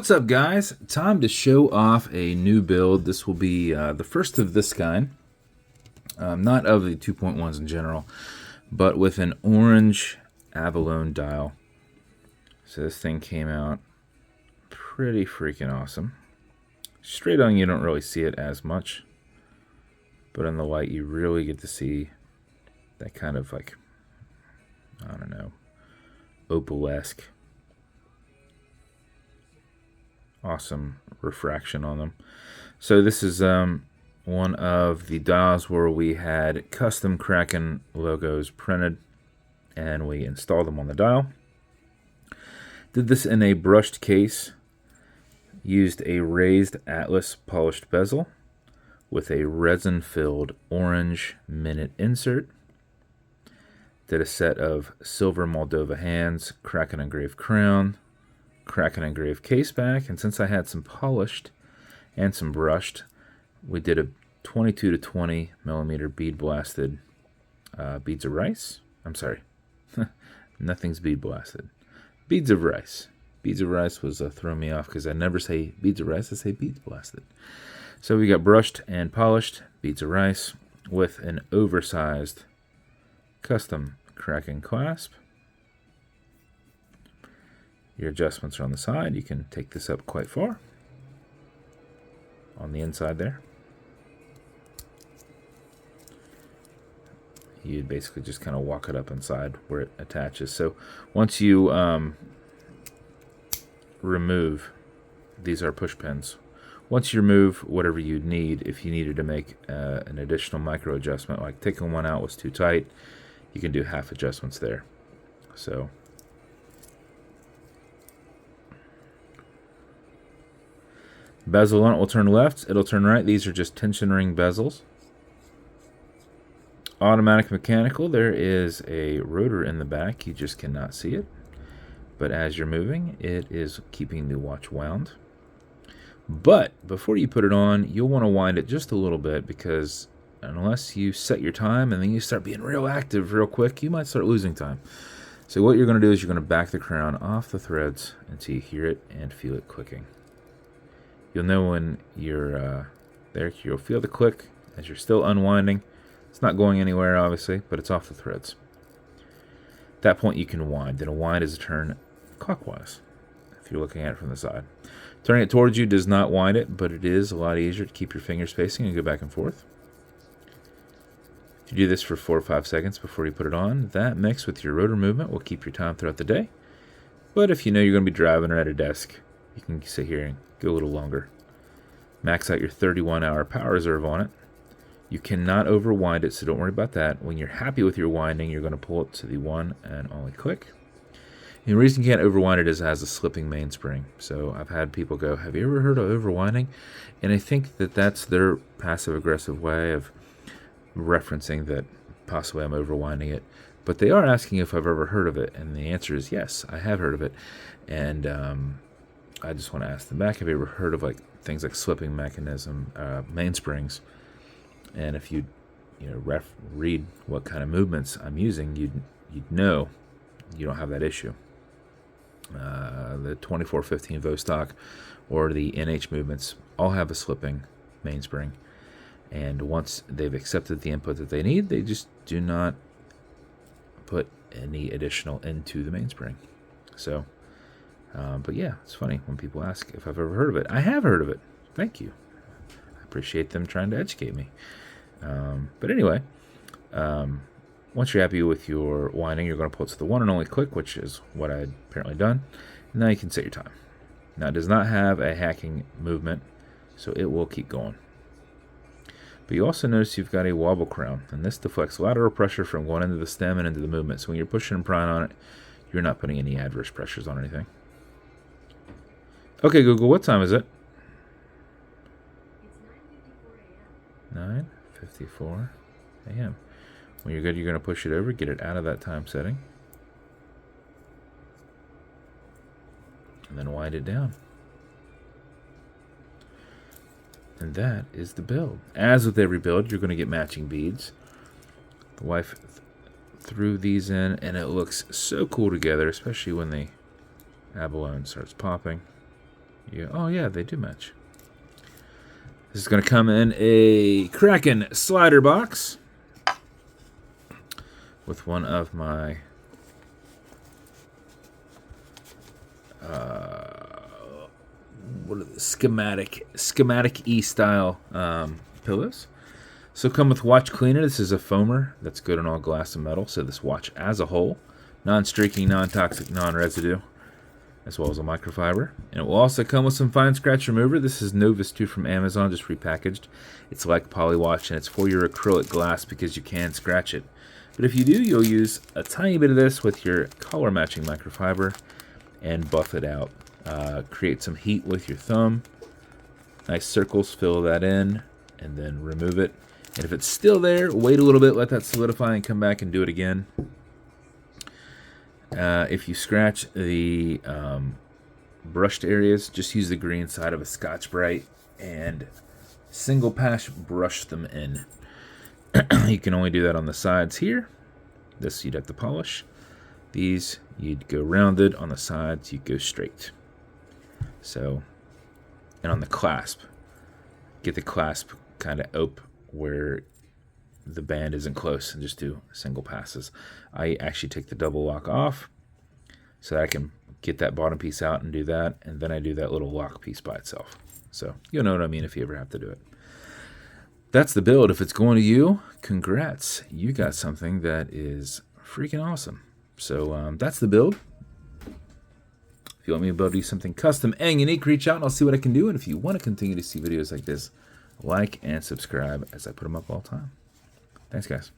What's up, guys? Time to show off a new build. This will be the first of this kind. Not of the 2.1s in general, but with an orange abalone dial. So this thing came out pretty freaking awesome. Straight on, you don't really see it as much, but in the light, you really get to see that kind of, like, I don't know, opal-esque, awesome refraction on them. So this is one of the dials where we had custom Kraken logos printed and we installed them on the dial. Did this in a brushed case, used a raised Atlas polished bezel with a resin filled orange minute insert. Did a set of silver Moldova hands, Kraken engraved crown, Kraken engraved caseback, and since I had some polished and some brushed, we did a 22 to 20 millimeter bead blasted beads of rice. I'm sorry, nothing's bead blasted. Beads of rice. Beads of rice was throwing me off because I never say beads of rice, I say beads blasted. So we got brushed and polished beads of rice with an oversized custom Kraken clasp. Your adjustments are on the side. You can take this up quite far on the inside there. You'd basically just kind of walk it up inside where it attaches. So once you remove, these are push pins. Once you remove whatever you need, if you needed to make an additional micro adjustment, like taking one out was too tight, you can do half adjustments there. So bezel on it will turn left, it'll turn right. These are just tension ring bezels. Automatic mechanical, there is a rotor in the back, you just cannot see it. But as you're moving, it is keeping the watch wound. But before you put it on, you'll want to wind it just a little bit, because unless you set your time and then you start being real active real quick, you might start losing time. So what you're going to do is you're going to back the crown off the threads until you hear it and feel it clicking. You'll know when you're there. You'll feel the click as you're still unwinding. It's not going anywhere, obviously, but it's off the threads. At that point, you can wind. And a wind is a turn clockwise, if you're looking at it from the side. Turning it towards you does not wind it, but it is a lot easier to keep your fingers spacing and go back and forth. If you do this for 4 or 5 seconds before you put it on, that mixed with your rotor movement will keep your time throughout the day. But if you know you're going to be driving or at a desk, you can sit here and go a little longer. Max out your 31-hour power reserve on it. You cannot overwind it, so don't worry about that. When you're happy with your winding, you're going to pull it to the one and only click. And the reason you can't overwind it is it has a slipping mainspring. So I've had people go, have you ever heard of overwinding? And I think that that's their passive-aggressive way of referencing that possibly I'm overwinding it. But they are asking if I've ever heard of it, and the answer is yes, I have heard of it. And I just want to ask them back, have you ever heard of like things like slipping mechanism, mainsprings? And if you read what kind of movements I'm using, you'd know you don't have that issue. The 2415 Vostok or the NH movements all have a slipping mainspring. And once they've accepted the input that they need, they just do not put any additional into the mainspring. So, but yeah, it's funny when people ask if I've ever heard of it. I have heard of it. Thank you. I appreciate them trying to educate me. But anyway, once you're happy with your winding, you're going to pull it to the one and only click, which is what I had apparently done. And now you can set your time. Now, it does not have a hacking movement, so it will keep going. But you also notice you've got a wobble crown, and this deflects lateral pressure from going into the stem and into the movement. So when you're pushing and prying on it, you're not putting any adverse pressures on anything. Okay, Google, what time is it? It's 9:54 a.m. 9:54 a.m. When you're good, you're going to push it over, get it out of that time setting, and then wind it down. And that is the build. As with every build, you're going to get matching beads. The wife threw these in, and it looks so cool together, especially when the abalone starts popping. Oh yeah, they do match. This is going to come in a Kraken slider box with one of my what are the schematic E style pillows. So come with watch cleaner. This is a foamer that's good on all glass and metal. So this watch as a whole, non-streaking, non-toxic, non-residue, as well as a microfiber. And it will also come with some fine scratch remover. This is Novus 2 from Amazon, just repackaged. It's like Polywatch, and it's for your acrylic glass because you can scratch it. But if you do, you'll use a tiny bit of this with your color matching microfiber and buff it out. Create some heat with your thumb. Nice circles, fill that in, and then remove it. And if it's still there, wait a little bit, let that solidify, and come back and do it again. If you scratch the brushed areas, just use the green side of a Scotch-Brite and single pass brush them in. You can only do that on the sides here. This you'd have to polish. These you'd go rounded. On the sides you'd go straight. So, and on the clasp, get the clasp kind of open where the band isn't close and just do single passes. I actually take the double lock off so that I can get that bottom piece out and do that, and then I do that little lock piece by itself. So you'll know what I mean if you ever have to do it. That's the build. If it's going to you, congrats. You got something that is freaking awesome. So that's the build. If you want me to build you something custom and unique, reach out and I'll see what I can do. And if you want to continue to see videos like this, like and subscribe as I put them up all the time. Thanks, guys.